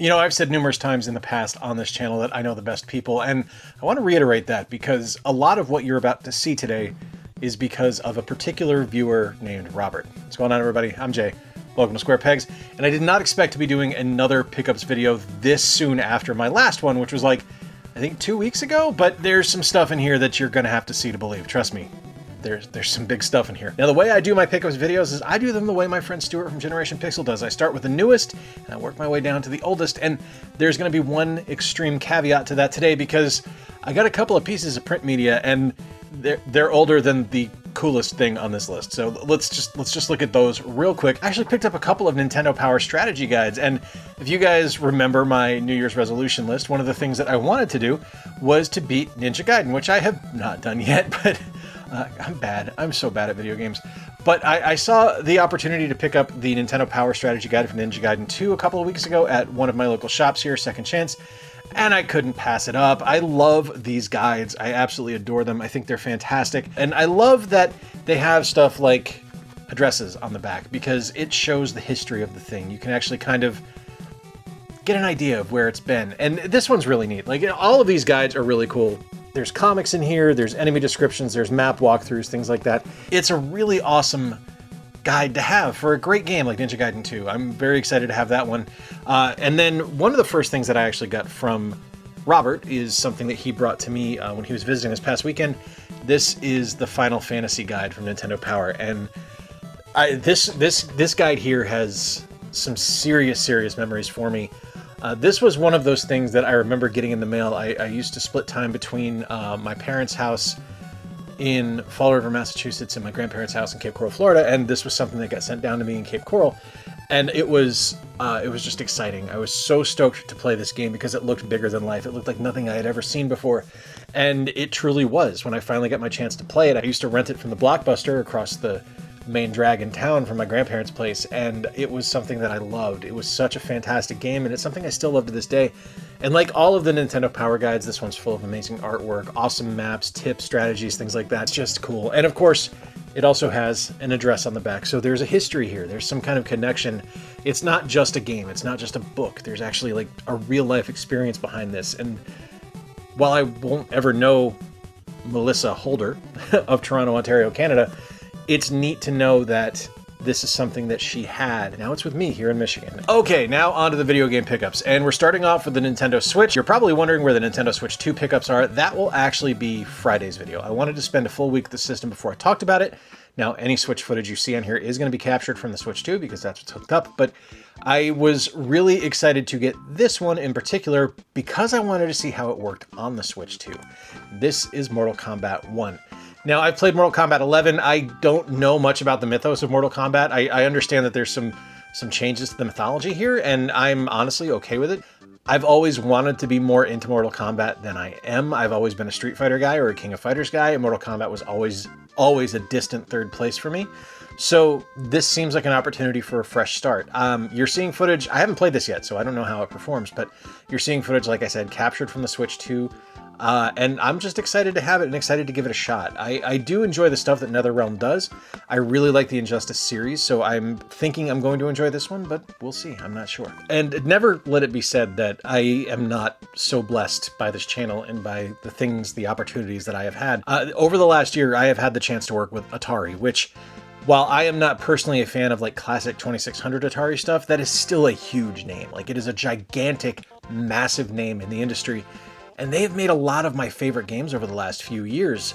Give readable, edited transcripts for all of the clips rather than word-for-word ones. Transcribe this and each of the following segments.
You know, I've said numerous times in the past on this channel that I know the best people, and I want to reiterate that because a lot of what you're about to see today is because of a particular viewer named Robert. What's going on, everybody? I'm Jay. Welcome to Square Pegs, and I did not expect to be doing another pickups video this soon after my last one, which was like, I think 2 weeks ago, but there's some stuff in here that you're gonna have to see to believe, trust me. There's some big stuff in here. Now, the way I do my pickups videos is I do them the way my friend Stuart from Generation Pixel does. I start with the newest, and I work my way down to the oldest, and there's going to be one extreme caveat to that today because I got a couple of pieces of print media, and they're older than the coolest thing on this list. So let's just look at those real quick. I actually picked up a couple of Nintendo Power strategy guides, and if you guys remember my New Year's resolution list, one of the things that I wanted to do was to beat Ninja Gaiden, which I have not done yet, but I'm bad. I'm so bad at video games. But I saw the opportunity to pick up the Nintendo Power Strategy Guide from Ninja Gaiden 2 a couple of weeks ago at one of my local shops here, Second Chance, and I couldn't pass it up. I love these guides. I absolutely adore them. I think they're fantastic. And I love that they have stuff like addresses on the back because it shows the history of the thing. You can actually kind of get an idea of where it's been. And this one's really neat. Like, all of these guides are really cool. There's comics in here, there's enemy descriptions, there's map walkthroughs, things like that. It's a really awesome guide to have for a great game like Ninja Gaiden 2. I'm very excited to have that one. And then one of the first things that I actually got from Robert is something that he brought to me when he was visiting this past weekend. This is the Final Fantasy guide from Nintendo Power, and this guide here has some serious memories for me. This was one of those things that I remember getting in the mail. I used to split time between my parents' house in Fall River, Massachusetts, and my grandparents' house in Cape Coral, Florida, and this was something that got sent down to me in Cape Coral, and it was just exciting. I was so stoked to play this game because it looked bigger than life. It looked like nothing I had ever seen before, and it truly was. When I finally got my chance to play it, I used to rent it from the Blockbuster across the main drag in town from my grandparents' place, and it was something that I loved. It was such a fantastic game, and it's something I still love to this day. And like all of the Nintendo Power guides, this one's full of amazing artwork, awesome maps, tips, strategies, things like that. It's just cool. And of course, it also has an address on the back, so there's a history here. There's some kind of connection. It's not just a game. It's not just a book. There's actually like a real-life experience behind this. And while I won't ever know Melissa Holder of Toronto, Ontario, Canada, it's neat to know that this is something that she had. Now it's with me here in Michigan. Okay, now on to the video game pickups. And we're starting off with the Nintendo Switch. You're probably wondering where the Nintendo Switch 2 pickups are. That will actually be Friday's video. I wanted to spend a full week with the system before I talked about it. Now, any Switch footage you see on here is going to be captured from the Switch 2 because that's what's hooked up. But I was really excited to get this one in particular because I wanted to see how it worked on the Switch 2. This is Mortal Kombat 1. Now, I've played Mortal Kombat 11. I don't know much about the mythos of Mortal Kombat. I understand that there's some changes to the mythology here, and I'm honestly okay with it. I've always wanted to be more into Mortal Kombat than I am. I've always been a Street Fighter guy or a King of Fighters guy, and Mortal Kombat was always a distant third place for me. So this seems like an opportunity for a fresh start. You're seeing footage. I haven't played this yet, so I don't know how it performs, but you're seeing footage, like I said, captured from the Switch 2. And I'm just excited to have it and excited to give it a shot. I do enjoy the stuff that NetherRealm does. I really like the Injustice series, so I'm thinking I'm going to enjoy this one, but we'll see. I'm not sure. And never let it be said that I am not so blessed by this channel and by the things, the opportunities that I have had. Over the last year, I have had the chance to work with Atari, which, while I am not personally a fan of like classic 2600 Atari stuff, that is still a huge name. Like, it is a gigantic, massive name in the industry. And they have made a lot of my favorite games over the last few years,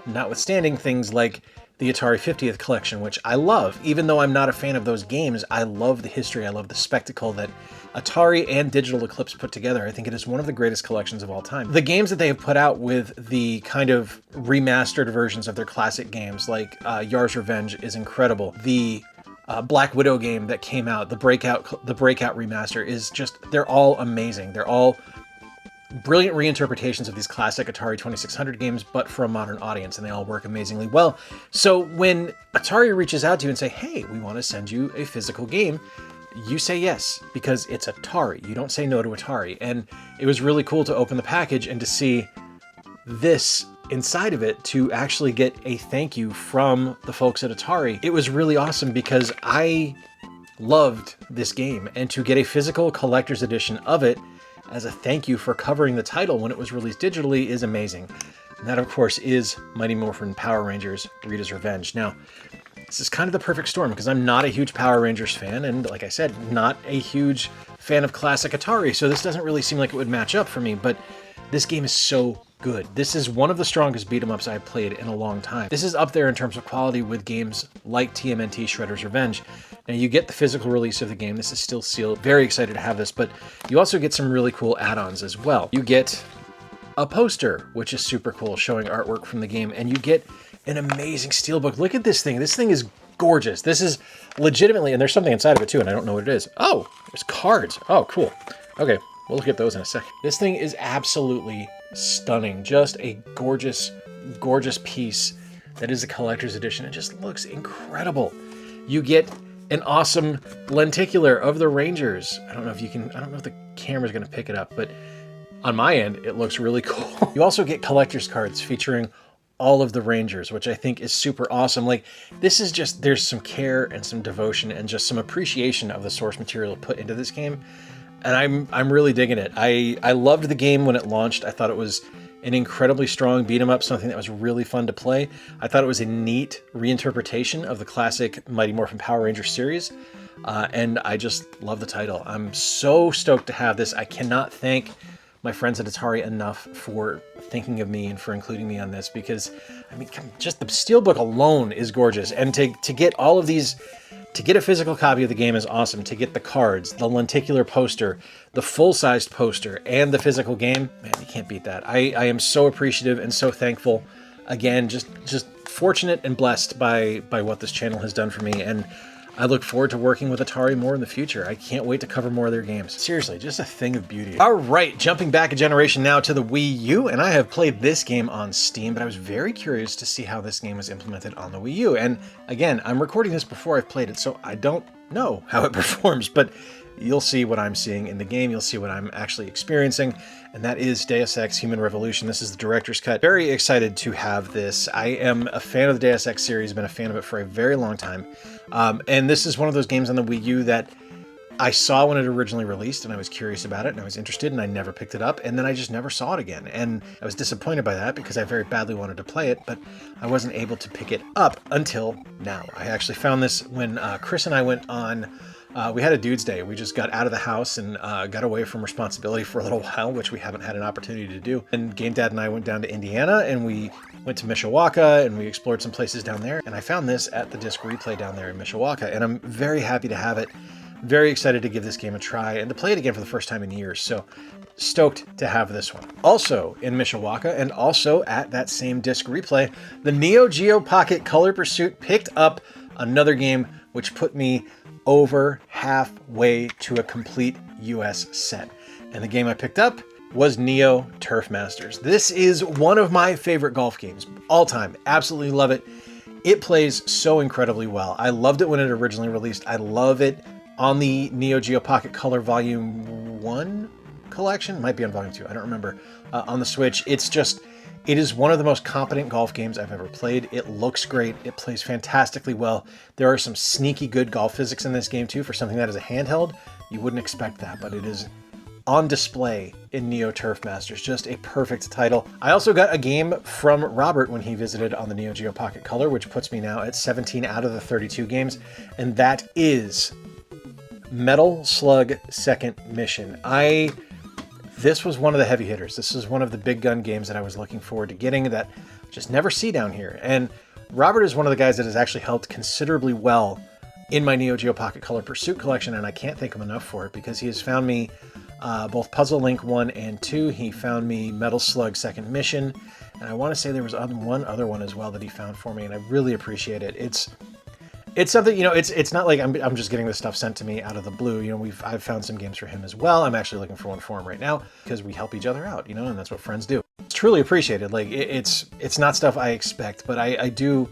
notwithstanding things like the Atari 50th collection, which I love. Even though I'm not a fan of those games, I love the history, I love the spectacle that Atari and Digital Eclipse put together. I think it is one of the greatest collections of all time. The games that they have put out with the kind of remastered versions of their classic games, like Yar's Revenge, is incredible. The Black Widow game that came out, the Breakout remaster, is just, they're all amazing. They're all brilliant reinterpretations of these classic Atari 2600 games, but for a modern audience, and they all work amazingly well. So when Atari reaches out to you and say, hey, we want to send you a physical game, you say yes, because it's Atari. You don't say no to Atari. And it was really cool to open the package and to see this inside of it, to actually get a thank you from the folks at Atari. It was really awesome because I loved this game, and to get a physical collector's edition of it as a thank you for covering the title when it was released digitally is amazing. And that, of course, is Mighty Morphin Power Rangers Rita's Revenge. Now, this is kind of the perfect storm because I'm not a huge Power Rangers fan, and like I said, not a huge fan of classic Atari, so this doesn't really seem like it would match up for me, but this game is so good. This is one of the strongest beat-em-ups I've played in a long time. This is up there in terms of quality with games like TMNT Shredder's Revenge. Now, you get the physical release of the game. This is still sealed. Very excited to have this, but you also get some really cool add-ons as well. You get a poster, which is super cool, showing artwork from the game, and you get an amazing steelbook. Look at this thing. This thing is gorgeous. This is legitimately, and there's something inside of it too, and I don't know what it is. Oh, there's cards. Oh, cool. Okay, we'll look at those in a second. This thing is absolutely stunning. Just a gorgeous, gorgeous piece that is a collector's edition. It just looks incredible. You get an awesome lenticular of the Rangers. I don't know if the camera's going to pick it up, but on my end, it looks really cool. You also get collector's cards featuring all of the Rangers, which I think is super awesome. Like, this is just, there's some care and some devotion and just some appreciation of the source material put into this game. And I'm really digging it. I loved the game when it launched. I thought it was an incredibly strong beat 'em up, something that was really fun to play. I thought it was a neat reinterpretation of the classic Mighty Morphin Power Rangers series. And I just love the title. I'm so stoked to have this. I cannot thank my friends at Atari enough for thinking of me and for including me on this, because I mean, just the steelbook alone is gorgeous. And to get all of these, to get a physical copy of the game is awesome. To get the cards, the lenticular poster, the full-sized poster, and the physical game, man, you can't beat that. I am so appreciative and so thankful. Again, just fortunate and blessed by what this channel has done for me, and I look forward to working with Atari more in the future. I can't wait to cover more of their games. Seriously, just a thing of beauty. All right, jumping back a generation now to the Wii U, and I have played this game on Steam, but I was very curious to see how this game was implemented on the Wii U. And again, I'm recording this before I've played it, so I don't know how it performs, but you'll see what I'm seeing in the game. You'll see what I'm actually experiencing, and that is Deus Ex Human Revolution. This is the director's cut. Very excited to have this. I am a fan of the Deus Ex series, been a fan of it for a very long time. And this is one of those games on the Wii U that I saw when it originally released, and I was curious about it, and I was interested, and I never picked it up, and then I just never saw it again. And I was disappointed by that because I very badly wanted to play it, but I wasn't able to pick it up until now. I actually found this when Chris and I went on, we had a dude's day. We just got out of the house and got away from responsibility for a little while, which we haven't had an opportunity to do. And Game Dad and I went down to Indiana, and we went to Mishawaka, and we explored some places down there. And I found this at the disc replay down there in Mishawaka, and I'm very happy to have it. Very excited to give this game a try and to play it again for the first time in years. So stoked to have this one. Also in Mishawaka, and also at that same disc replay, the Neo Geo Pocket Color Pursuit picked up another game which put me over halfway to a complete US set. And the game I picked up was Neo Turf Masters. This is one of my favorite golf games all time. Absolutely love it. It plays so incredibly well. I loved it when it originally released. I love it on the Neo Geo Pocket Color Volume 1 collection. Might be on Volume 2, I don't remember. On the Switch. It is one of the most competent golf games I've ever played. It looks great. It plays fantastically well. There are some sneaky good golf physics in this game too. For something that is a handheld, you wouldn't expect that, but it is on display in Neo Turf Masters. Just a perfect title. I also got a game from Robert when he visited on the Neo Geo Pocket Color, which puts me now at 17 out of the 32 games, and that is Metal Slug Second Mission. This was one of the heavy hitters. This is one of the big gun games that I was looking forward to getting that I just never see down here. And Robert is one of the guys that has actually helped considerably well in my Neo Geo Pocket Color Pursuit collection, and I can't thank him enough for it because he has found me both Puzzle Link 1 and 2. He found me Metal Slug Second Mission, and I want to say there was one other one as well that he found for me, and I really appreciate it. It's something, you know, it's not like I'm just getting this stuff sent to me out of the blue. You know, I've found some games for him as well. I'm actually looking for one for him right now because we help each other out, you know, and that's what friends do. It's truly appreciated. Like, it's not stuff I expect, but I do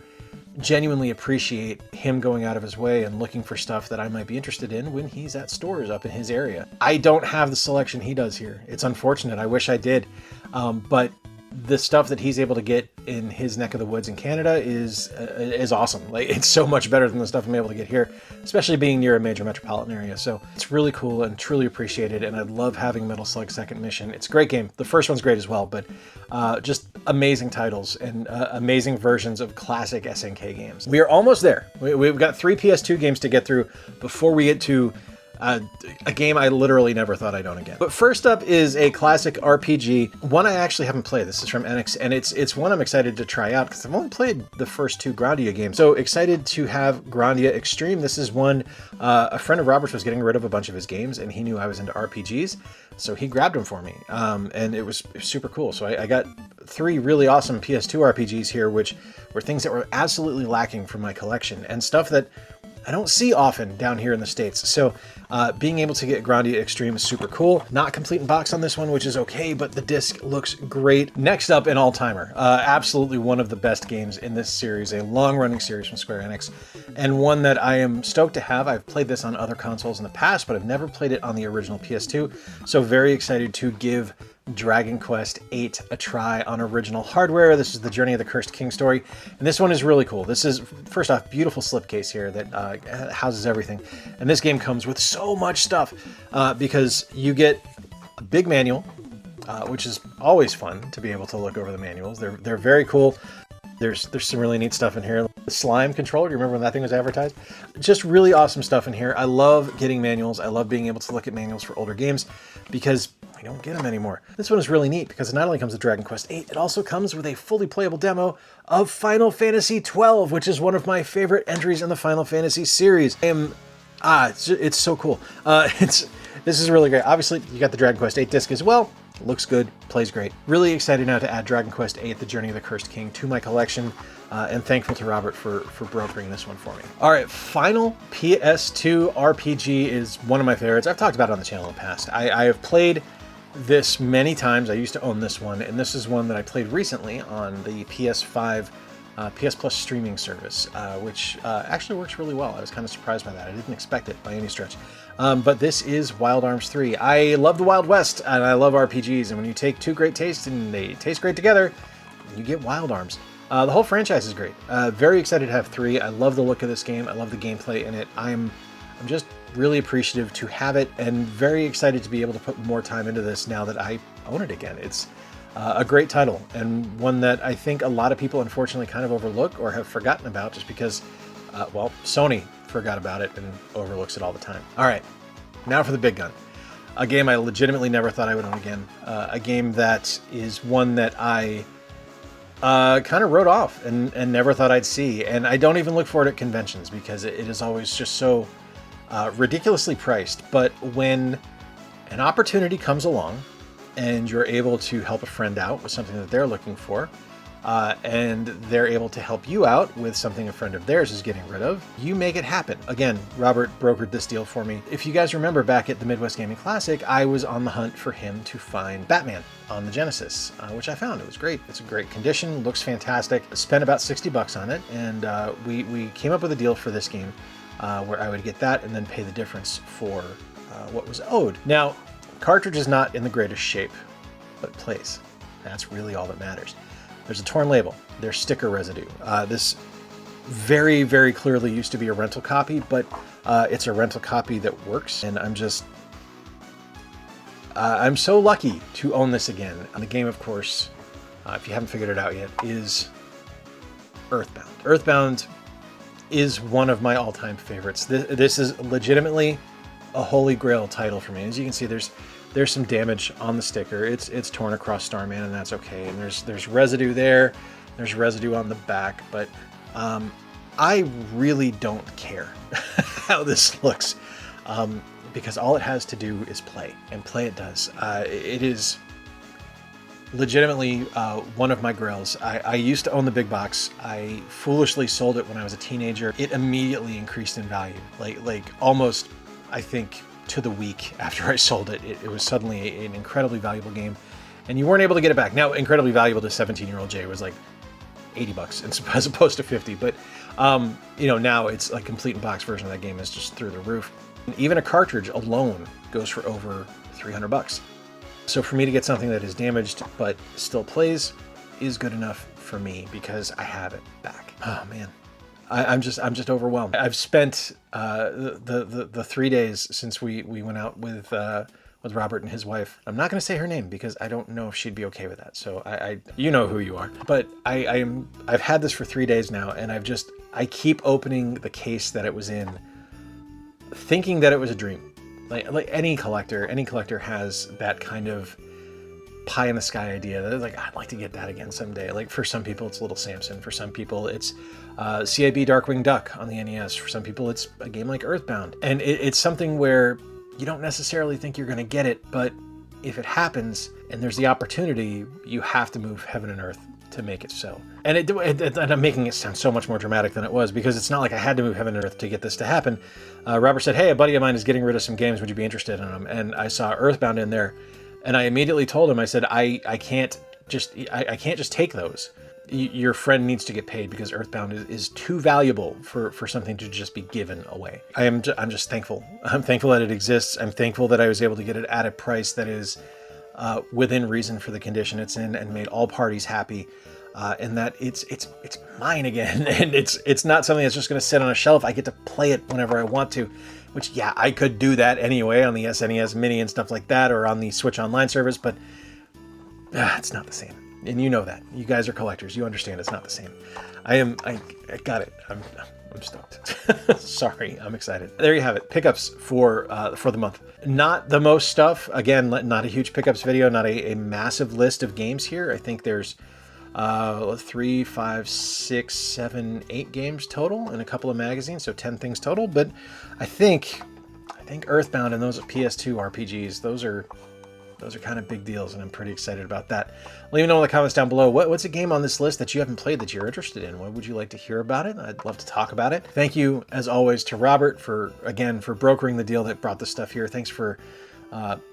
genuinely appreciate him going out of his way and looking for stuff that I might be interested in when he's at stores up in his area. I don't have the selection he does here. It's unfortunate. I wish I did. But the stuff that he's able to get in his neck of the woods in Canada is awesome. Like, it's so much better than the stuff I'm able to get here, especially being near a major metropolitan area. So it's really cool and truly appreciated. And I love having Metal Slug Second Mission. It's a great game. The first one's great as well, but just amazing titles and amazing versions of classic SNK games. We are almost there. We've got 3 PS2 games to get through before we get to a game I literally never thought I'd own again. But first up is a classic RPG, one I actually haven't played. This is from Enix, and it's one I'm excited to try out because I've only played the first 2 Grandia games. So excited to have Grandia XTreme. This is one, a friend of Robert's was getting rid of a bunch of his games, and he knew I was into RPGs, so he grabbed them for me, and it was super cool. So I got 3 really awesome PS2 RPGs here, which were things that were absolutely lacking from my collection, and stuff that I don't see often down here in the States. So being able to get Grandia XTreme is super cool. Not complete in box on this one, which is okay, but the disc looks great. Next up, an all-timer. Absolutely one of the best games in this series, a long-running series from Square Enix, and one that I am stoked to have. I've played this on other consoles in the past, but I've never played it on the original PS2, so very excited to give Dragon Quest VIII a try on original hardware. This is the Journey of the Cursed King story, and this one is really cool. This is, first off, beautiful slipcase here that houses everything, and this game comes with so much stuff because you get a big manual, which is always fun to be able to look over the manuals. They're very cool. There's some really neat stuff in here. The slime controller, do you remember when that thing was advertised? Just really awesome stuff in here. I love getting manuals. I love being able to look at manuals for older games because I don't get them anymore. This one is really neat because it not only comes with Dragon Quest VIII, it also comes with a fully playable demo of Final Fantasy XII, which is one of my favorite entries in the Final Fantasy series. It's so cool. This is really great. Obviously, you got the Dragon Quest VIII disc as well. Looks good, plays great. Really excited now to add Dragon Quest VIII, The Journey of the Cursed King, to my collection, and thankful to Robert for brokering this one for me. All right, final PS2 RPG is one of my favorites. I've talked about it on the channel in the past. I have played this many times. I used to own this one, and this is one that I played recently on the PS5 PS Plus streaming service, which actually works really well. I was kind of surprised by that. I didn't expect it by any stretch. But this is Wild Arms 3. I love the Wild West, and I love RPGs, and when you take 2 great tastes and they taste great together, you get Wild Arms. The whole franchise is great. Very excited to have 3. I love the look of this game. I love the gameplay in it. I'm just really appreciative to have it, and very excited to be able to put more time into this now that I own it again. It's a great title, and one that I think a lot of people unfortunately kind of overlook or have forgotten about just because, well, Sony forgot about it and overlooks it all the time. All right, now for the big gun. A game I legitimately never thought I would own again. A game that is one that I kind of wrote off and never thought I'd see. And I don't even look for it at conventions because it is always just so ridiculously priced. But when an opportunity comes along and you're able to help a friend out with something that they're looking for, and they're able to help you out with something a friend of theirs is getting rid of, you make it happen. Again, Robert brokered this deal for me. If you guys remember back at the Midwest Gaming Classic, I was on the hunt for him to find Batman on the Genesis, which I found. It was great. It's a great condition, looks fantastic. Spent about $60 on it, and we came up with a deal for this game where I would get that and then pay the difference for what was owed. Now, cartridge is not in the greatest shape, but it plays. That's really all that matters. There's a torn label. There's sticker residue. This very, very clearly used to be a rental copy, but it's a rental copy that works, and I'm so lucky to own this again. And the game, of course, if you haven't figured it out yet, is Earthbound. Earthbound is one of my all-time favorites. This is legitimately a holy grail title for me. As you can see, there's some damage on the sticker. It's torn across Starman, and that's okay. And there's residue there. There's residue on the back, but I really don't care how this looks because all it has to do is play, and play it does. It is legitimately one of my grails. I used to own the big box. I foolishly sold it when I was a teenager. It immediately increased in value, like almost, I think, to the week after I sold it. It was suddenly an incredibly valuable game, and you weren't able to get it back. Now, incredibly valuable to 17-year-old Jay was like $80 as opposed to 50, but you know, now it's like complete in box version of that game is just through the roof. And even a cartridge alone goes for over $300. So for me to get something that is damaged but still plays, is good enough for me because I have it back. Oh man. I'm just overwhelmed. I've spent the 3 days since we went out with Robert and his wife. I'm not going to say her name because I don't know if she'd be okay with that. So you know who you are. But I've had this for 3 days now, and I keep opening the case that it was in, thinking that it was a dream. Like any collector has that kind of pie in the sky idea that like, I'd like to get that again someday. Like for some people it's Little Samson, for some people it's CIB Darkwing Duck on the NES, for some people it's a game like Earthbound, and it's something where you don't necessarily think you're going to get it, but if it happens and there's the opportunity, you have to move heaven and earth to make it so. And and I'm making it sound so much more dramatic than it was, because it's not like I had to move heaven and earth to get this to happen. Robert said, hey, a buddy of mine is getting rid of some games, would you be interested in them? And I saw Earthbound in there, and I immediately told him, I said, I can't just take those. Your friend needs to get paid, because Earthbound is too valuable for something to just be given away. I'm just thankful. I'm thankful that it exists. I'm thankful that I was able to get it at a price that is within reason for the condition it's in, and made all parties happy. And that it's mine again, and it's not something that's just going to sit on a shelf. I get to play it whenever I want to, which, yeah, I could do that anyway on the SNES Mini and stuff like that, or on the Switch Online service, but it's not the same. And you know that. You guys are collectors. You understand it's not the same. I got it. I'm stoked. Sorry, I'm excited. There you have it. Pickups for the month. Not the most stuff. Again, not a huge pickups video. Not a massive list of games here. I think there's 3, 5, 6, 7, 8 games total, and a couple of magazines, so 10 things total. But I think Earthbound and those PS2 RPGs, those are kind of big deals, and I'm pretty excited about that. Let me know in the comments down below, what's a game on this list that you haven't played that you're interested in? What would you like to hear about it? I'd love to talk about it. Thank you, as always, to Robert for brokering the deal that brought this stuff here. Thanks for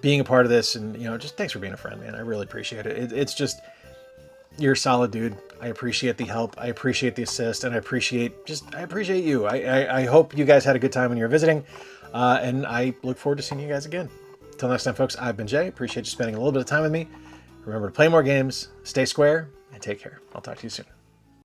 being a part of this, and just thanks for being a friend, man. I really appreciate it. It's just, you're a solid dude. I appreciate the help. I appreciate the assist, and I appreciate you. I hope you guys had a good time when you were visiting, and I look forward to seeing you guys again. Till next time, folks, I've been Jay. Appreciate you spending a little bit of time with me. Remember to play more games, stay square, and take care. I'll talk to you soon.